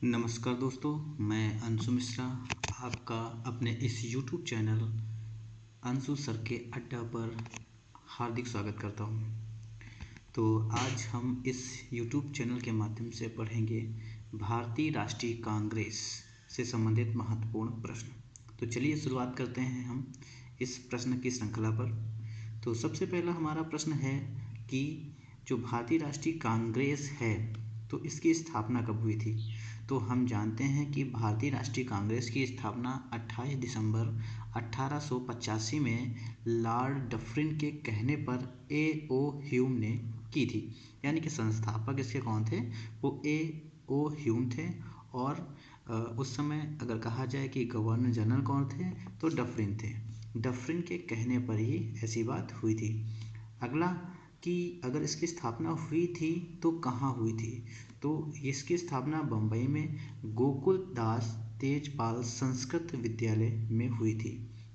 नमस्कार दोस्तों, मैं अंशु मिश्रा आपका अपने इस YouTube चैनल अंशु सर के अड्डा पर हार्दिक स्वागत करता हूं। तो आज हम इस YouTube चैनल के माध्यम से पढ़ेंगे भारतीय राष्ट्रीय कांग्रेस से संबंधित महत्वपूर्ण प्रश्न। तो चलिए शुरुआत करते हैं हम इस प्रश्न की श्रृंखला पर। तो सबसे पहला हमारा प्रश्न है कि जो भारतीय राष्ट्रीय कांग्रेस है तो इसकी स्थापना कब हुई थी। तो हम जानते हैं कि भारतीय राष्ट्रीय कांग्रेस की स्थापना 28 दिसंबर 1885 में लॉर्ड डफरिन के कहने पर A.O. ह्यूम ने की थी। यानी कि संस्थापक इसके कौन थे, वो A.O. ह्यूम थे। और उस समय अगर कहा जाए कि गवर्नर जनरल कौन थे, तो डफरिन थे। डफरिन के कहने पर ही ऐसी बात हुई थी। अगला कि अगर इसकी स्थापना हुई थी तो कहाँ हुई थी। तो इसकी स्थापना बम्बई में गोकुल दास तेजपाल संस्कृत विद्यालय में हुई थी।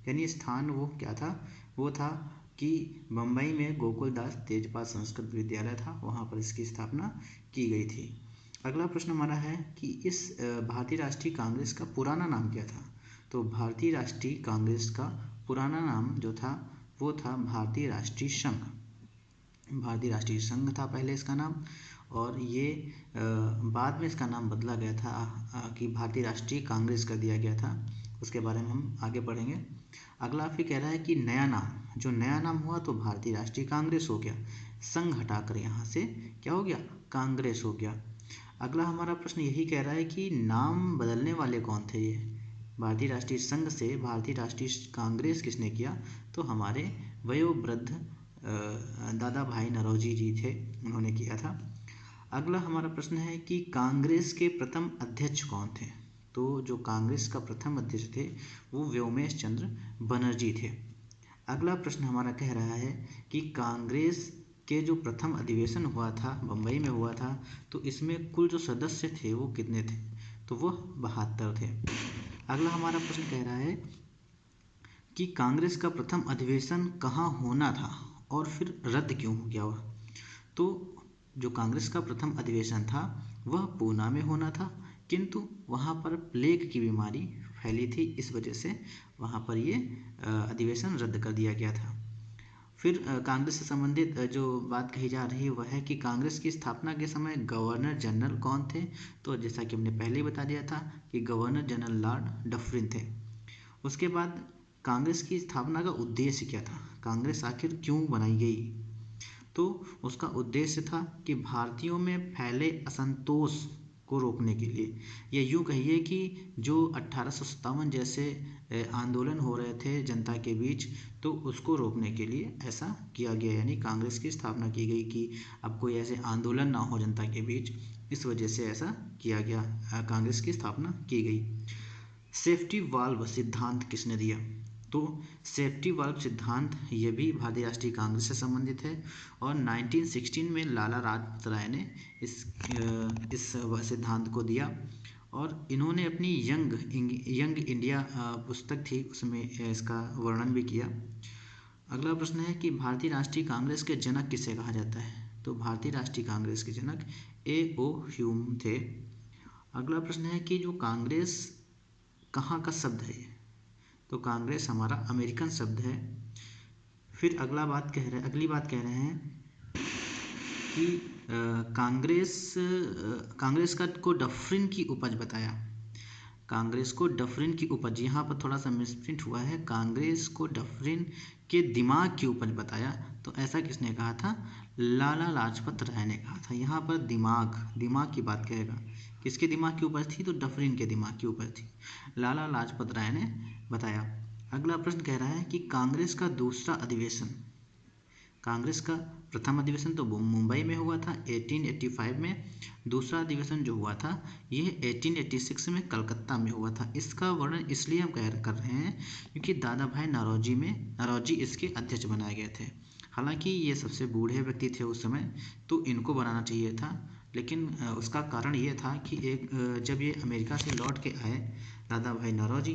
यानी स्थान वो क्या था, वो था कि बम्बई में गोकुल दास तेजपाल संस्कृत विद्यालय था, वहाँ पर इसकी स्थापना की गई थी। अगला प्रश्न हमारा है कि इस भारतीय राष्ट्रीय कांग्रेस का पुराना नाम क्या था। तो भारतीय राष्ट्रीय कांग्रेस का पुराना नाम जो था वो था भारतीय राष्ट्रीय संघ। भारतीय राष्ट्रीय संघ था पहले इसका नाम, और ये बाद में इसका नाम बदला गया था कि भारतीय राष्ट्रीय कांग्रेस कर दिया गया था। उसके बारे में हम आगे पढ़ेंगे। अगला फिर कह रहा है कि नया नाम, जो नया नाम हुआ तो भारतीय राष्ट्रीय कांग्रेस हो गया। संघ हटाकर यहाँ से क्या हो गया, कांग्रेस हो गया। अगला हमारा प्रश्न यही कह रहा है कि नाम बदलने वाले कौन थे। ये भारतीय राष्ट्रीय संघ से भारतीय राष्ट्रीय कांग्रेस किसने किया, तो हमारे वयोवृद्ध दादा भाई नौरोजी जी थे, उन्होंने किया था। अगला हमारा प्रश्न है कि कांग्रेस के प्रथम अध्यक्ष कौन थे। तो जो कांग्रेस का प्रथम अध्यक्ष थे वो व्योमेश चंद्र बनर्जी थे। अगला प्रश्न हमारा कह रहा है कि कांग्रेस के जो प्रथम अधिवेशन हुआ था बम्बई में हुआ था, तो इसमें कुल जो सदस्य थे वो कितने थे, तो वो 72 थे। अगला हमारा प्रश्न कह रहा है कि कांग्रेस का प्रथम अधिवेशन कहाँ होना था और फिर रद्द क्यों हो गया वह। तो जो कांग्रेस का प्रथम अधिवेशन था वह पूना में होना था, किंतु वहाँ पर प्लेग की बीमारी फैली थी, इस वजह से वहाँ पर ये अधिवेशन रद्द कर दिया गया था। फिर कांग्रेस से संबंधित जो बात कही जा रही है वह है कि कांग्रेस की स्थापना के समय गवर्नर जनरल कौन थे। तो जैसा कि हमने पहले ही बता दिया था कि गवर्नर जनरल लॉर्ड डफरिन थे। उसके बाद कांग्रेस की स्थापना का उद्देश्य क्या था, कांग्रेस आखिर क्यों बनाई गई। तो उसका उद्देश्य था कि भारतीयों में फैले असंतोष को रोकने के लिए, या यूँ कहिए कि जो 1857 जैसे आंदोलन हो रहे थे जनता के बीच, तो उसको रोकने के लिए ऐसा किया गया। यानी कांग्रेस की स्थापना की गई कि अब कोई ऐसे आंदोलन ना हो जनता के बीच, इस वजह से ऐसा किया गया, कांग्रेस की स्थापना की गई। सेफ्टी वाल्व सिद्धांत किसने दिया। तो सेफ्टी वाल्व सिद्धांत ये भी भारतीय राष्ट्रीय कांग्रेस से संबंधित है, और 1916 में लाला लाजपत राय ने इस सिद्धांत को दिया, और इन्होंने अपनी यंग इंडिया पुस्तक थी उसमें इसका वर्णन भी किया। अगला प्रश्न है कि भारतीय राष्ट्रीय कांग्रेस के जनक किसे कहा जाता है। तो भारतीय राष्ट्रीय कांग्रेस के जनक A.O. ह्यूम थे। अगला प्रश्न है कि जो कांग्रेस कहाँ का शब्द है। तो कांग्रेस हमारा अमेरिकन शब्द है। फिर अगली बात कह रहे हैं कि कांग्रेस को डफरिन की उपज बताया। कांग्रेस को डफरिन की उपज, यहाँ पर थोड़ा सा मिसप्रिंट हुआ है, कांग्रेस को डफरिन के दिमाग की उपज बताया। तो ऐसा किसने कहा था, लाला लाजपत राय ने कहा था। यहाँ पर दिमाग की बात कहेगा, किसके दिमाग की उपज थी, तो डफरिन के दिमाग की उपज थी, लाला लाजपत राय ने बताया। अगला प्रश्न कह रहा है कि कांग्रेस का दूसरा अधिवेशन, कांग्रेस का प्रथम अधिवेशन तो मुंबई में हुआ था 1885 में, दूसरा अधिवेशन जो हुआ था ये 1886 में कलकत्ता में हुआ था। इसका वर्णन इसलिए हम कर रहे हैं क्योंकि दादा भाई नौरोजी इसके अध्यक्ष बनाए गए थे। हालांकि ये सबसे बूढ़े व्यक्ति थे उस समय, तो इनको बनाना चाहिए था, लेकिन उसका कारण ये था कि जब ये अमेरिका से लौट के आए दादा भाई नौरोजी,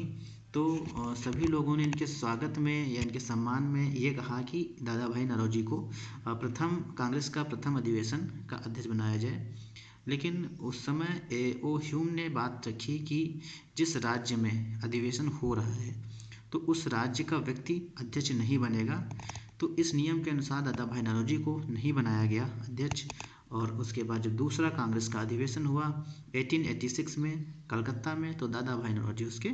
तो सभी लोगों ने इनके स्वागत में या इनके सम्मान में ये कहा कि दादा भाई नौरोजी को कांग्रेस का प्रथम अधिवेशन का अध्यक्ष बनाया जाए। लेकिन उस समय ओ ह्यूम ने बात रखी कि जिस राज्य में अधिवेशन हो रहा है तो उस राज्य का व्यक्ति अध्यक्ष नहीं बनेगा। तो इस नियम के अनुसार दादा भाई नौरोजी को नहीं बनाया गया अध्यक्ष। और उसके बाद जब दूसरा कांग्रेस का अधिवेशन हुआ 1886 में कलकत्ता में, तो दादा भाई नौरोजी उसके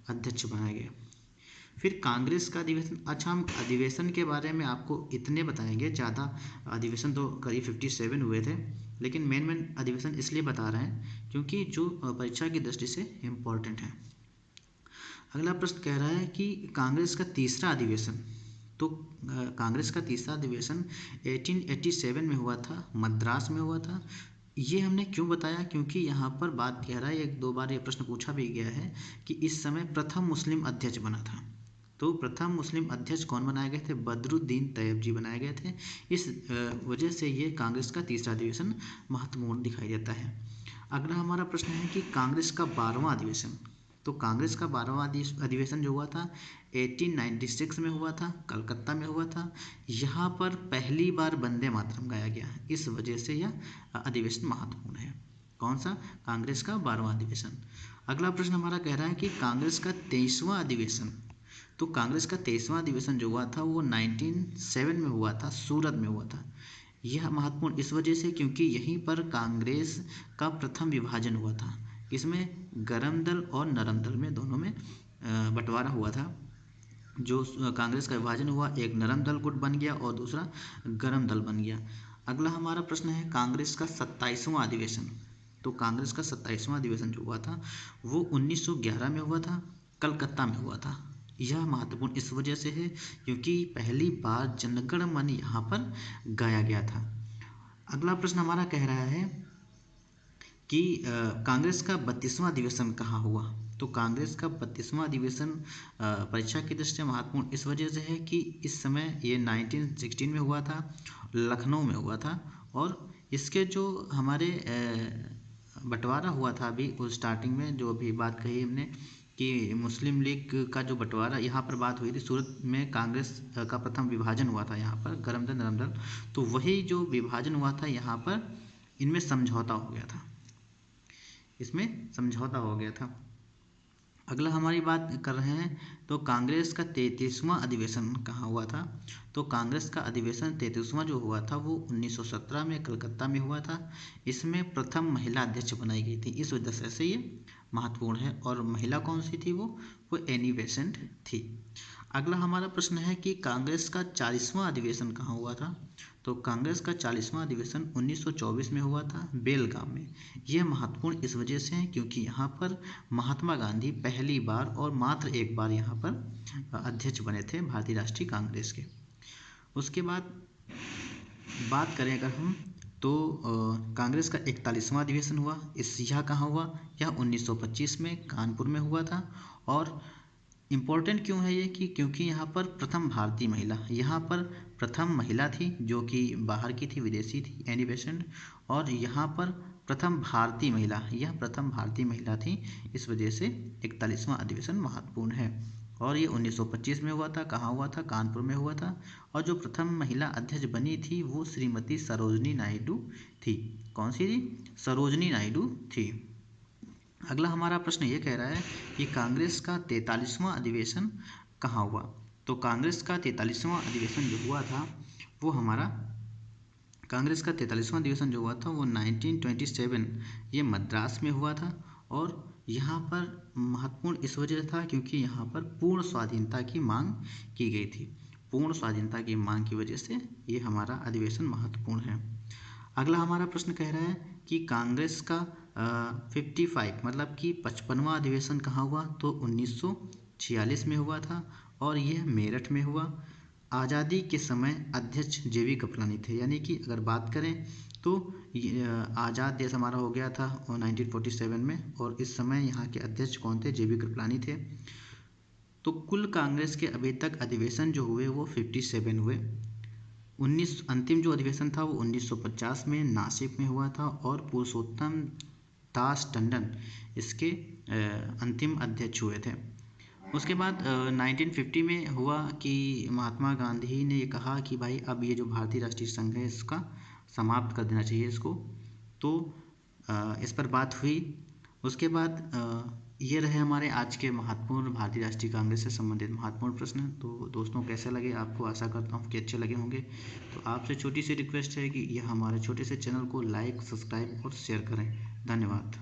अध्यक्ष बनाए गए। फिर कांग्रेस का अधिवेशन। अच्छा, हम अधिवेशन के बारे में आपको इतने बताएंगे, ज़्यादा अधिवेशन तो करीब 57 हुए थे, लेकिन मेन अधिवेशन इसलिए बता रहे हैं क्योंकि जो परीक्षा की दृष्टि से इम्पोर्टेंट है। अगला प्रश्न कह रहा है कि कांग्रेस का तीसरा अधिवेशन। तो कांग्रेस का तीसरा अधिवेशन 1887 में हुआ था, मद्रास में हुआ था। ये हमने क्यों बताया, क्योंकि यहाँ पर बात कह रहा है, एक दो बार ये प्रश्न पूछा भी गया है कि इस समय प्रथम मुस्लिम अध्यक्ष बना था। तो प्रथम मुस्लिम अध्यक्ष कौन बनाए गए थे? बदरुद्दीन तैयब जी बनाए गए थे। इस वजह से ये कांग्रेस का तीसरा अधिवेशन महत्वपूर्ण दिखाई देता है। अगला हमारा प्रश्न है कि कांग्रेस का 12वां अधिवेशन। तो कांग्रेस का 12वां अधिवेशन जो हुआ था 1896 में हुआ था, कलकत्ता में हुआ था। यहाँ पर पहली बार वंदे मातरम गाया गया, इस वजह से यह अधिवेशन महत्वपूर्ण है। कौन सा? कांग्रेस का 12वां अधिवेशन। अगला प्रश्न हमारा कह रहा है कि कांग्रेस का 23वां अधिवेशन। तो कांग्रेस का 23वां अधिवेशन जो हुआ था वो 1907 में हुआ था, सूरत में हुआ था। यह महत्वपूर्ण इस वजह से क्योंकि यहीं पर कांग्रेस का प्रथम विभाजन हुआ था। इसमें गरम दल और नरम दल में दोनों में बंटवारा हुआ था। जो कांग्रेस का विभाजन हुआ, एक नरम दल गुट बन गया और दूसरा गरम दल बन गया। अगला हमारा प्रश्न है कांग्रेस का 27वां अधिवेशन। तो कांग्रेस का 27वां अधिवेशन जो हुआ था वो 1911 में हुआ था, कलकत्ता में हुआ था। यह महत्वपूर्ण इस वजह से है क्योंकि पहली बार जनगण मन यहाँ पर गाया गया था। अगला प्रश्न हमारा कह रहा है कि कांग्रेस का 32वां अधिवेशन कहाँ हुआ। तो कांग्रेस का 32वां अधिवेशन परीक्षा की दृष्टि से महत्वपूर्ण इस वजह से है कि इस समय ये 1916 में हुआ था, लखनऊ में हुआ था। और इसके जो हमारे बंटवारा हुआ था अभी उस स्टार्टिंग में जो अभी बात कही हमने कि मुस्लिम लीग का जो बंटवारा यहाँ पर बात हुई थी, सूरत में कांग्रेस का प्रथम विभाजन हुआ था, यहाँ पर गरम दल नरम दल। तो वही जो विभाजन हुआ था यहाँ पर इनमें समझौता हो गया था, इसमें समझौता हो गया था। अगला हमारी बात कर रहे हैं तो कांग्रेस का 33वां अधिवेशन कहाँ हुआ था। तो कांग्रेस का अधिवेशन 33वां जो हुआ था वो 1917 में कलकत्ता में हुआ था। इसमें प्रथम महिला अध्यक्ष बनाई गई थी, इस वजह से ये महत्वपूर्ण है। और महिला कौन सी थी? वो एनी बेसेंट थी। अगला हमारा प्रश्न है कि कांग्रेस का 40वां अधिवेशन कहाँ हुआ था। तो कांग्रेस का 40वां अधिवेशन 1924 में हुआ था, बेलगाम में। यह महत्वपूर्ण इस वजह से है क्योंकि यहाँ पर महात्मा गांधी पहली बार और मात्र एक बार यहाँ पर अध्यक्ष बने थे भारतीय राष्ट्रीय कांग्रेस के। उसके बाद बात करें अगर हम तो कांग्रेस का 41वां अधिवेशन हुआ, यह कहाँ हुआ? यह 1925 में कानपुर में हुआ था। और इम्पोर्टेंट क्यों है ये कि क्योंकि यहाँ पर प्रथम भारतीय महिला, यहाँ पर प्रथम महिला थी जो कि बाहर की थी, विदेशी थी, एनी बेसेंट। और यहाँ पर प्रथम भारतीय महिला, यह प्रथम भारतीय महिला थी, इस वजह से 41वां अधिवेशन महत्वपूर्ण है। और ये 1925 में हुआ था। कहाँ हुआ था? कानपुर में हुआ था। और जो प्रथम महिला अध्यक्ष बनी थी वो श्रीमती सरोजनी नायडू थी। कौन सी थी? सरोजनी नायडू थी। अगला हमारा प्रश्न ये कह रहा है कि कांग्रेस का 43वां अधिवेशन कहाँ हुआ। तो कांग्रेस का 43वां अधिवेशन जो हुआ था वो हमारा कांग्रेस का 43वां अधिवेशन जो हुआ था वो 1927 ये मद्रास में हुआ था। और यहाँ पर महत्वपूर्ण इस वजह से था क्योंकि यहाँ पर पूर्ण स्वाधीनता की मांग की गई थी। पूर्ण स्वाधीनता की मांग की वजह से ये हमारा अधिवेशन महत्वपूर्ण है। अगला हमारा प्रश्न कह रहा है कि कांग्रेस का 55 मतलब कि 55वां अधिवेशन कहाँ हुआ। तो 1946 में हुआ था और यह मेरठ में हुआ। आज़ादी के समय अध्यक्ष JV कृपलानी थे, यानी कि अगर बात करें तो आज़ाद देश हमारा हो गया था 1947 में, और इस समय यहाँ के अध्यक्ष कौन थे? JV कृपलानी थे। तो कुल कांग्रेस के अभी तक अधिवेशन जो हुए वो 57 हुए। अंतिम जो अधिवेशन था वो 1950 में नासिक में हुआ था और पुरुषोत्तम दास टंडन इसके अंतिम अध्यक्ष हुए थे। उसके बाद 1950 में हुआ कि महात्मा गांधी ने ये कहा कि भाई अब ये जो भारतीय राष्ट्रीय संघ है इसका समाप्त कर देना चाहिए इसको। तो इस पर बात हुई। उसके बाद ये रहे हमारे आज के महत्वपूर्ण भारतीय राष्ट्रीय कांग्रेस से संबंधित महत्वपूर्ण प्रश्न। तो दोस्तों कैसे लगे आपको, आशा करता हूँ कि अच्छे लगे होंगे। तो आपसे छोटी सी रिक्वेस्ट है कि यह हमारे छोटे से चैनल को लाइक, सब्सक्राइब और शेयर करें। धन्यवाद।